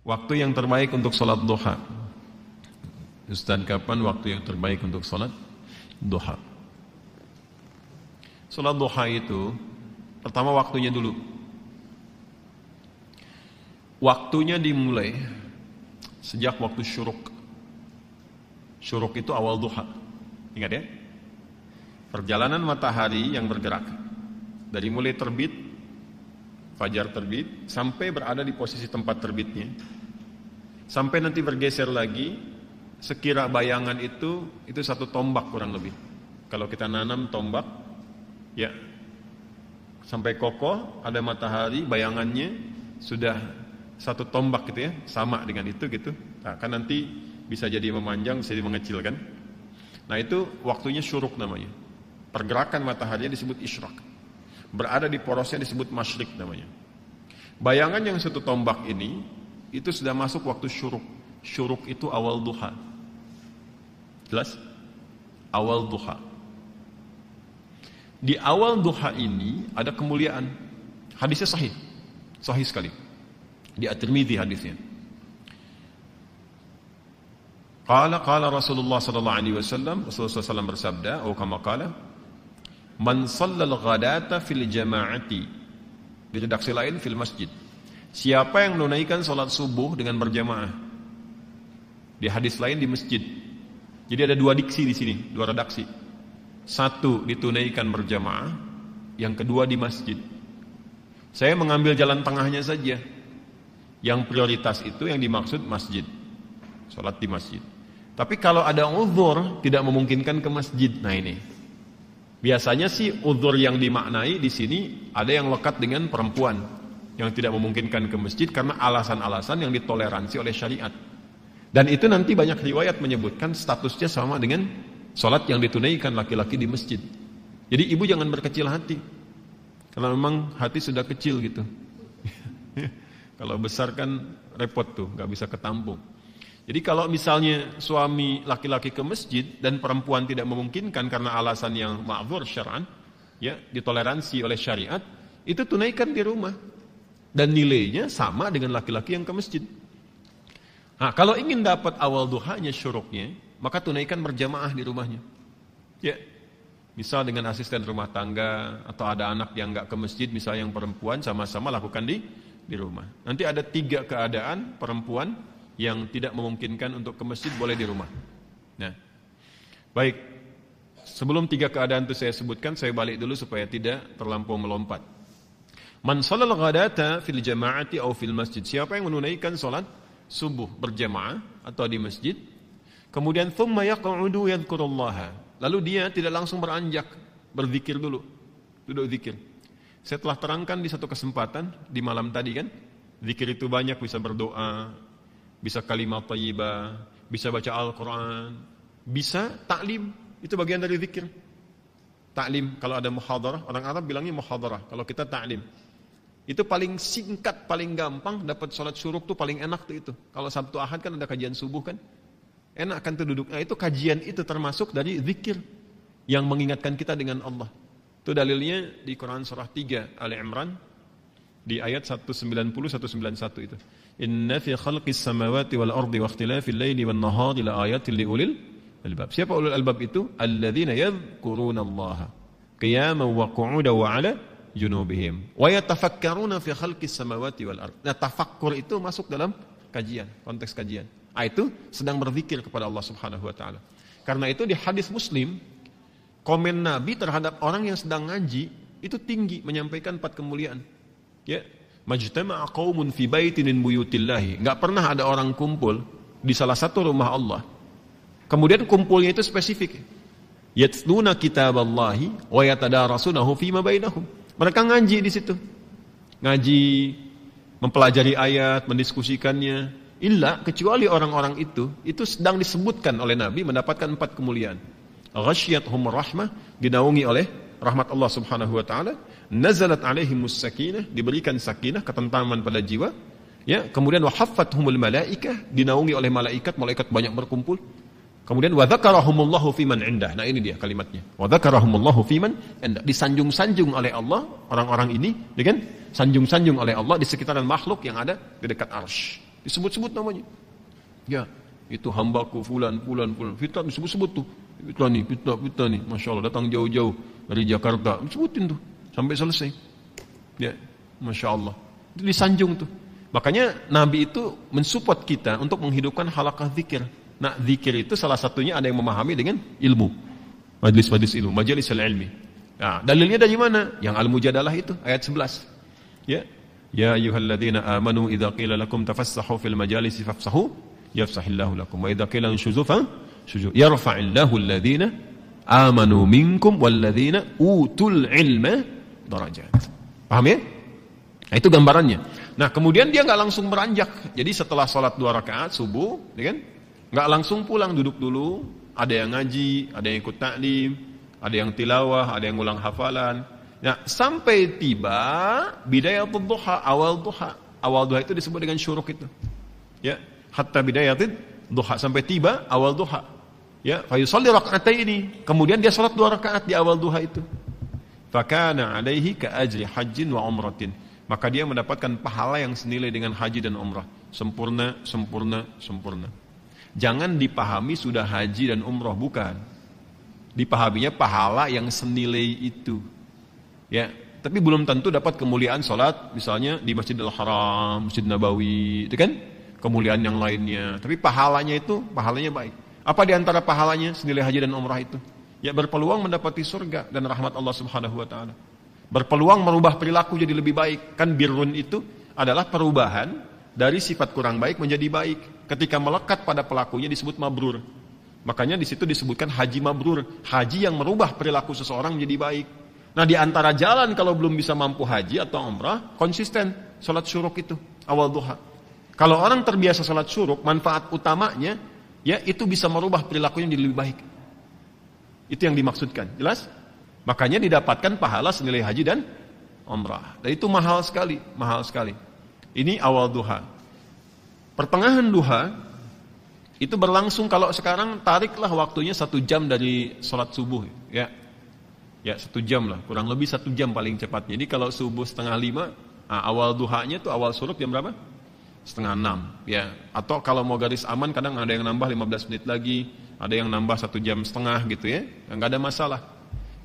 Waktu yang terbaik untuk sholat duha. Ustaz, kapan waktu yang terbaik untuk sholat duha? Sholat duha itu pertama waktunya dulu. Waktunya dimulai sejak waktu syuruk. Syuruk itu awal duha. Ingat ya? Perjalanan matahari yang bergerak dari mulai terbit, fajar terbit, sampai berada di posisi tempat terbitnya, sampai nanti bergeser lagi, sekira bayangan itu 1 tombak kurang lebih. Kalau kita nanam tombak, ya, sampai kokoh, ada matahari, bayangannya sudah 1 tombak gitu ya, sama dengan itu gitu. Nah, kan nanti bisa jadi memanjang, bisa jadi mengecilkan. Nah itu waktunya syuruk namanya. Pergerakan mataharinya disebut isyraq. Berada di porosnya disebut masyrik namanya. Bayangan yang 1 tombak ini itu sudah masuk waktu syuruk. Syuruk itu awal duha. Jelas? Awal duha. Di awal duha ini ada kemuliaan. Hadisnya sahih. Sahih sekali. Di At-Tirmidzi hadisnya. Qala Rasulullah sallallahu alaihi wasallam, Rasulullah sallallahu bersabda, atau kama qala, man shallal ghadata fil jama'ati. Di redaksi lain fil masjid. Siapa yang menunaikan salat subuh dengan berjamaah. Di hadis lain di masjid. Jadi ada 2 diksi di sini, 2 redaksi. 1 ditunaikan berjamaah, yang kedua di masjid. Saya mengambil jalan tengahnya saja. Yang prioritas itu yang dimaksud masjid. Salat di masjid. Tapi kalau ada uzur tidak memungkinkan ke masjid, nah ini. Biasanya sih uzur yang dimaknai di sini ada yang lekat dengan perempuan yang tidak memungkinkan ke masjid karena alasan-alasan yang ditoleransi oleh syariat. Dan itu nanti banyak riwayat menyebutkan statusnya sama dengan salat yang ditunaikan laki-laki di masjid. Jadi ibu jangan berkecil hati. Karena memang hati sudah kecil gitu. Kalau besar kan repot tuh, nggak bisa ketampung. Jadi kalau misalnya suami laki-laki ke masjid dan perempuan tidak memungkinkan karena alasan yang ma'dzur syar'an, ya, ditoleransi oleh syariat, itu tunaikan di rumah. Dan nilainya sama dengan laki-laki yang ke masjid. Nah, kalau ingin dapat awal duhanya syuruknya, maka tunaikan berjamaah di rumahnya. Ya. Misal dengan asisten rumah tangga atau ada anak yang enggak ke masjid, misal yang perempuan, sama-sama lakukan di rumah. Nanti ada 3 keadaan perempuan yang tidak memungkinkan untuk ke masjid boleh di rumah. Nah, baik. Sebelum 3 keadaan itu saya sebutkan, saya balik dulu supaya tidak terlampau melompat. Man shallal ghadata fil jama'ati aw fil masjid. Siapa yang menunaikan salat subuh berjamaah atau di masjid, kemudian thumma yaq'udu yadhkurullaha. Lalu dia tidak langsung beranjak, berzikir dulu. Duduk zikir. Saya telah terangkan di satu kesempatan di malam tadi kan, zikir itu banyak, bisa berdoa, bisa kalimat thayyibah, bisa baca Al-Quran, bisa taklim, itu bagian dari zikir. Taklim, kalau ada muhadarah, orang Arab bilangnya muhadarah, kalau kita taklim. Itu paling singkat, paling gampang, dapat sholat syuruk tuh paling enak tuh itu. Kalau Sabtu Ahad kan ada kajian subuh kan, enak kan tuh duduk. Nah itu kajian itu termasuk dari zikir yang mengingatkan kita dengan Allah. Itu dalilnya di Quran surah 3 Ali Imran di ayat 190-191 itu. Inna fi khalqis samawati wal ardi wa ikhtilafil laili wan nahari la ayatin liulil albab. Siapa ulul albab itu? Alladzina yadhkurunallaha qiyaman wa qu'udan wa 'ala junubihim wa yatafakkaruna fi khalqis samawati wal ardi. Nah, tafakkur itu masuk dalam kajian, konteks kajian. Itu sedang berzikir kepada Allah Subhanahu wa taala. Karena itu di hadis Muslim, komen Nabi terhadap orang yang sedang ngaji itu tinggi, menyampaikan 4 kemuliaan. Ya, majtama'a qaumun fi baitin min buyutillahi. Enggak pernah ada orang kumpul di salah satu rumah Allah. Kemudian kumpulnya itu spesifik. Yatluna kitaballahi wa yatadarasunahu fima bainahum. Mereka ngaji di situ. Ngaji, mempelajari ayat, mendiskusikannya. Illa kecuali orang-orang itu sedang disebutkan oleh Nabi mendapatkan 4 kemuliaan. Ghasyiyatuhum rahmah, dinaungi oleh rahmat Allah Subhanahu wa taala, nazalat alaihimus sakinah, diberikan sakinah, ketentraman pada jiwa, ya, kemudian wa haffathumul malaikah, dinaungi oleh malaikat banyak berkumpul. Kemudian wa dzakarahumullahu fiman indah. Nah, ini dia kalimatnya. Wa dzakarahumullahu fiman indah, disanjung-sanjung oleh Allah orang-orang ini, ya kan? Sanjung-sanjung oleh Allah di sekitaran makhluk yang ada di dekat arsy. Disebut-sebut namanya. Ya, itu hambaku fulan. Fitnah disebut-sebut tuh. Fitnah nih. Masya Allah, datang jauh-jauh dari Jakarta. Disebutin tuh, sampai selesai. Ya, Masya Allah. Itu disanjung tuh. Makanya Nabi itu mensupport kita untuk menghidupkan halaqah zikir. Nah, zikir itu salah satunya ada yang memahami dengan ilmu. Majlis-majlis ilmu, majalis al-ilmi. Nah, dalilnya dari mana? Yang Al-Mujadalah itu, ayat 11. Ya. Ya ayyuhalladzina amanu idza qila lakum tafassahu fil majalisi fafsahu yafsahillahu lakum wa idza qila inshuzu fanshuzu yarfa'illahu alladzina amanu minkum walladzina utul ilma darajat. Paham ya? Nah, itu gambarannya. Nah, kemudian dia nggak langsung beranjak. Jadi setelah sholat 2 rakaat subuh, ya kan? Nggak langsung pulang, duduk dulu. Ada yang ngaji, ada yang ikut taklim, ada yang tilawah, ada yang ulang hafalan. Nah, sampai tiba bidayatul duha, awal duha. Awal duha itu disebut dengan syuruk itu. Ya, hatta bidayatul duha, sampai tiba awal duha. Ya, fa yusalli raka'ataini. Kemudian dia salat 2 rakaat di awal duha itu. Fakana alaihi ka ajri hajjin wa umratin. Maka dia mendapatkan pahala yang senilai dengan haji dan umrah. Sempurna. Jangan dipahami sudah haji dan umrah, bukan. Dipahaminya pahala yang senilai itu. Ya, tapi belum tentu dapat kemuliaan salat misalnya di Masjidil Haram, Masjid Nabawi, itu kan kemuliaan yang lainnya. Tapi pahalanya baik. Apa di antara pahalanya senilai haji dan umrah itu? Ya, berpeluang mendapati surga dan rahmat Allah Subhanahu wa taala. Berpeluang merubah perilaku jadi lebih baik. Kan birrun itu adalah perubahan dari sifat kurang baik menjadi baik. Ketika melekat pada pelakunya disebut mabrur. Makanya di situ disebutkan haji mabrur, haji yang merubah perilaku seseorang menjadi baik. Nah, di antara jalan kalau belum bisa mampu haji atau umrah, konsisten salat syuruk itu awal duha. Kalau orang terbiasa salat syuruk, manfaat utamanya ya itu bisa merubah perilakunya menjadi lebih baik. Itu yang dimaksudkan. Jelas? Makanya didapatkan pahala senilai haji dan umrah. Dan itu mahal sekali. Ini awal duha. Pertengahan duha itu berlangsung, kalau sekarang tariklah waktunya 1 jam dari sholat subuh. Ya 1 jam lah, kurang lebih 1 jam paling cepatnya. Jadi kalau subuh 4:30, awal duhanya itu awal syuruk jam berapa? 5:30. Ya. Atau kalau mau garis aman kadang ada yang nambah 15 menit lagi, ada yang nambah 1,5 jam gitu ya. Nggak ada masalah.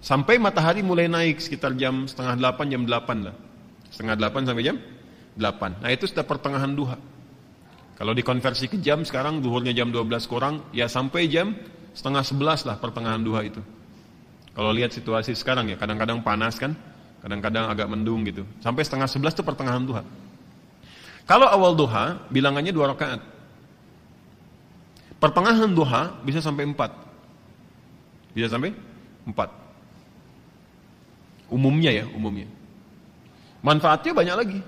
Sampai matahari mulai naik sekitar jam 7:30, jam 8 lah. 7:30 sampai jam 8. Nah, itu sudah pertengahan duha. Kalau dikonversi ke jam sekarang zuhurnya jam 12 kurang, ya sampai jam 10:30 lah pertengahan duha itu. Kalau lihat situasi sekarang ya, kadang-kadang panas kan, kadang-kadang agak mendung gitu. Sampai 10:30 itu pertengahan duha. Kalau awal duha bilangannya 2 rakaat. Pertengahan duha bisa sampai 4. Bisa sampai 4. Umumnya. Manfaatnya banyak lagi.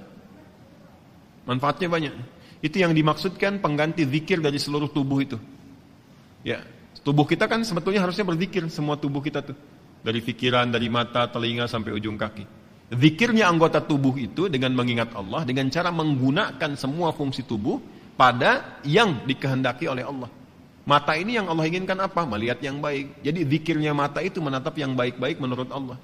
Itu yang dimaksudkan pengganti zikir dari seluruh tubuh itu. Ya, tubuh kita kan sebetulnya harusnya berzikir, semua tubuh kita tuh. Dari pikiran, dari mata, telinga sampai ujung kaki. Zikirnya anggota tubuh itu dengan mengingat Allah, dengan cara menggunakan semua fungsi tubuh pada yang dikehendaki oleh Allah. Mata ini yang Allah inginkan apa? Melihat yang baik. Jadi zikirnya mata itu menatap yang baik-baik menurut Allah.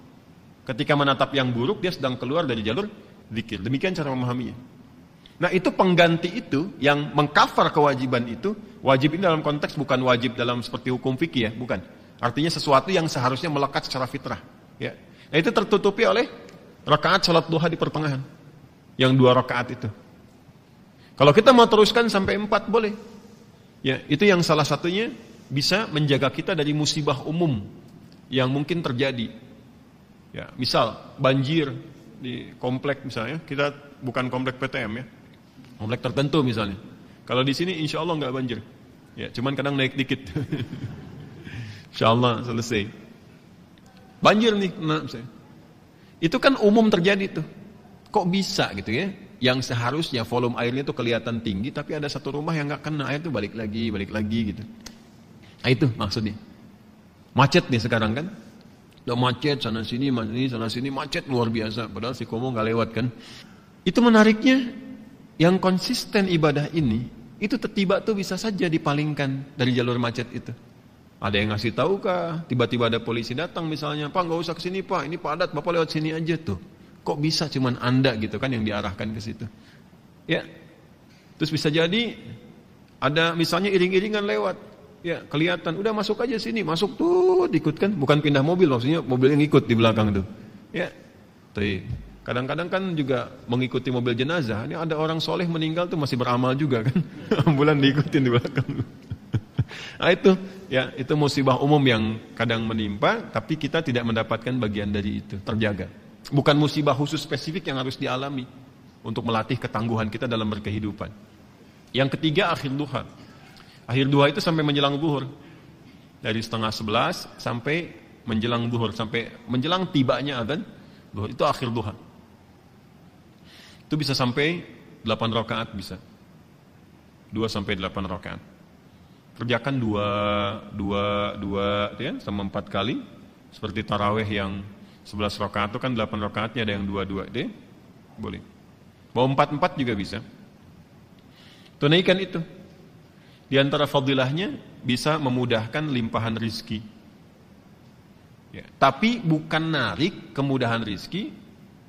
Ketika menatap yang buruk, dia sedang keluar dari jalur zikir. Demikian cara memahaminya. Nah, itu pengganti itu yang mengcover kewajiban itu. Wajib ini dalam konteks bukan wajib dalam seperti hukum fikih ya, bukan. Artinya sesuatu yang seharusnya melekat secara fitrah. Ya. Nah, itu tertutupi oleh rakaat salat duha di pertengahan. Yang 2 rakaat itu. Kalau kita mau teruskan sampai 4 boleh. Ya, itu yang salah satunya bisa menjaga kita dari musibah umum yang mungkin terjadi. Ya, misal banjir di komplek misalnya, kita bukan komplek PTM ya, komplek tertentu misalnya. Kalau di sini insya Allah nggak banjir, ya cuman kadang naik dikit. Insya Allah selesai. Banjir nih, nah, misalnya. Itu kan umum terjadi tuh. Kok bisa gitu ya? Yang seharusnya volume airnya tuh kelihatan tinggi, tapi ada satu rumah yang nggak kena air tuh balik lagi gitu. Nah, itu maksudnya. Macet nih sekarang kan? Udah macet sana sini macet luar biasa. Padahal si Komo nggak lewat kan. Itu menariknya, yang konsisten ibadah ini itu tiba tuh bisa saja dipalingkan dari jalur macet itu. Ada yang ngasih tahu kah? Tiba-tiba ada polisi datang misalnya, Pak nggak usah kesini Pak, ini padat, Bapak lewat sini aja tuh. Kok bisa cuman Anda gitu kan yang diarahkan ke situ? Ya, Terus bisa jadi ada misalnya iring-iringan lewat, ya kelihatan, udah masuk aja sini, masuk tuh, ikut kan, bukan pindah mobil, maksudnya mobil yang ikut di belakang tuh, ya. Tuh. Kadang-kadang kan juga mengikuti mobil jenazah, ini ada orang soleh meninggal tuh masih beramal juga kan, ambulan diikutin di belakang. Nah itu, ya itu musibah umum yang kadang menimpa, tapi kita tidak mendapatkan bagian dari itu, terjaga. Bukan musibah khusus spesifik yang harus dialami untuk melatih ketangguhan kita dalam berkehidupan. Yang ketiga, akhir duha. Akhir duha itu sampai menjelang zuhur. Dari 10:30 sampai menjelang zuhur, sampai menjelang tibanya adzan zuhur, itu akhir duha. Itu bisa sampai 8 rakaat bisa. 2 sampai 8 rakaat. Kerjakan 2 ya, sama 4 kali. Seperti tarawih yang 11 rakaat itu kan 8 rakaatnya, ada yang 2 deh. Boleh. Mau 4 juga bisa. Tunaikan itu. Di antara fadilahnya bisa memudahkan limpahan rizki. Ya, tapi bukan narik kemudahan rizki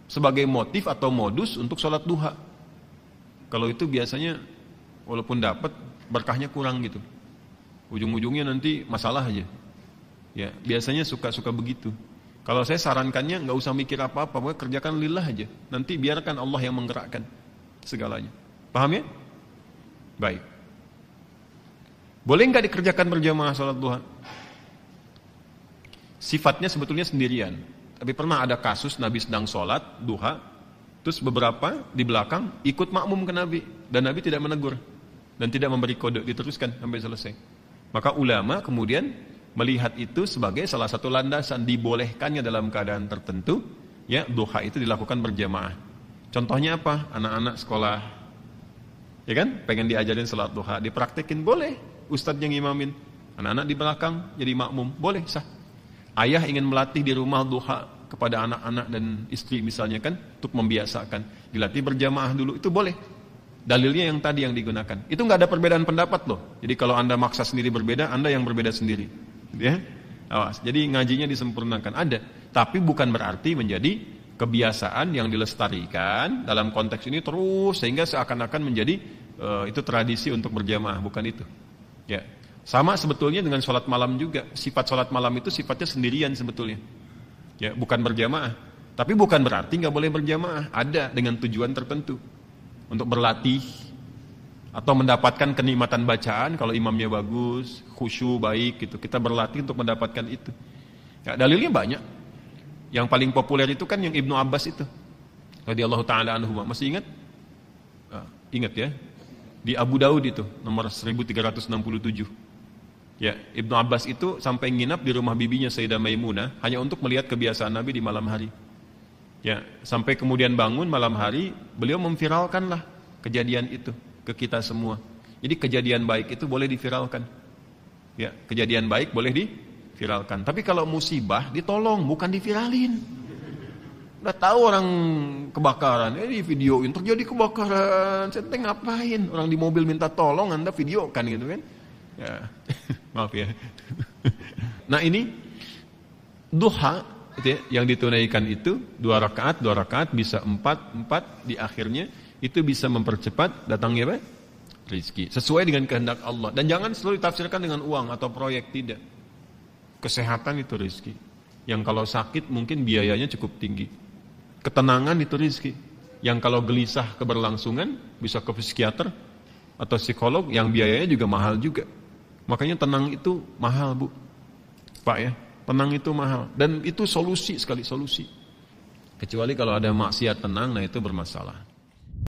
sebagai motif atau modus untuk sholat duha. Kalau itu biasanya walaupun dapat berkahnya kurang gitu. Ujung-ujungnya nanti masalah aja. Ya, biasanya suka begitu. Kalau saya sarankannya nggak usah mikir apa-apa, pokoknya kerjakan lillah aja. Nanti biarkan Allah yang menggerakkan segalanya. Paham ya? Baik. Boleh nggak dikerjakan berjamaah sholat duha? Sifatnya sebetulnya sendirian. Tapi pernah ada kasus Nabi sedang sholat duha, terus beberapa di belakang ikut makmum ke Nabi, dan Nabi tidak menegur dan tidak memberi kode, diteruskan sampai selesai. Maka ulama kemudian melihat itu sebagai salah satu landasan dibolehkannya dalam keadaan tertentu, ya duha itu dilakukan berjamaah. Contohnya apa? Anak-anak sekolah, ya kan, pengen diajarin salat duha, dipraktekin, boleh. Ustadz yang imamin, anak-anak di belakang jadi makmum, boleh, sah. Ayah ingin melatih di rumah duha kepada anak-anak dan istri misalnya kan, untuk membiasakan, dilatih berjamaah dulu, itu boleh. Dalilnya yang tadi yang digunakan. Itu nggak ada perbedaan pendapat loh. Jadi kalau Anda maksa sendiri berbeda, Anda yang berbeda sendiri. Ya, awas. Jadi ngajinya disempurnakan, ada. Tapi bukan berarti menjadi kebiasaan yang dilestarikan dalam konteks ini terus sehingga seakan-akan menjadi itu tradisi untuk berjamaah, bukan itu. Ya, sama sebetulnya dengan sholat malam juga. Sifat sholat malam itu sifatnya sendirian sebetulnya. Ya, bukan berjamaah. Tapi bukan berarti nggak boleh berjamaah. Ada dengan tujuan tertentu untuk berlatih atau mendapatkan kenikmatan bacaan. Kalau imamnya bagus, khusyuk baik, gitu. Kita berlatih untuk mendapatkan itu. Ya, dalilnya banyak. Yang paling populer itu kan yang Ibnu Abbas itu, radhiyallahu taala anhu. Masih ingat? Ingat ya? Di Abu Daud itu nomor 1367. Ya, Ibnu Abbas itu sampai nginap di rumah bibinya Sayyidah Maimunah hanya untuk melihat kebiasaan Nabi di malam hari. Ya, sampai kemudian bangun malam hari, beliau memviralkanlah kejadian itu ke kita semua. Jadi kejadian baik itu boleh diviralkan. Ya, kejadian baik boleh diviralkan. Tapi kalau musibah ditolong, bukan diviralin. Udah tahu orang kebakaran, di videoin, terjadi kebakaran, saya ngapain? Orang di mobil minta tolong, Anda videokan gitu kan? Ya, maaf ya. Nah ini duha itu ya, yang ditunaikan itu 2 rakaat bisa 4 di akhirnya, itu bisa mempercepat datangnya apa? Rizki sesuai dengan kehendak Allah. Dan jangan selalu ditafsirkan dengan uang atau proyek, tidak. Kesehatan itu rizki, yang kalau sakit mungkin biayanya cukup tinggi. Ketenangan itu rizki, yang kalau gelisah keberlangsungan bisa ke psikiater atau psikolog, yang biayanya juga mahal juga. Makanya tenang itu mahal, Bu, Pak ya, tenang itu mahal. Dan itu solusi sekali, solusi. Kecuali kalau ada maksiat tenang, nah itu bermasalah.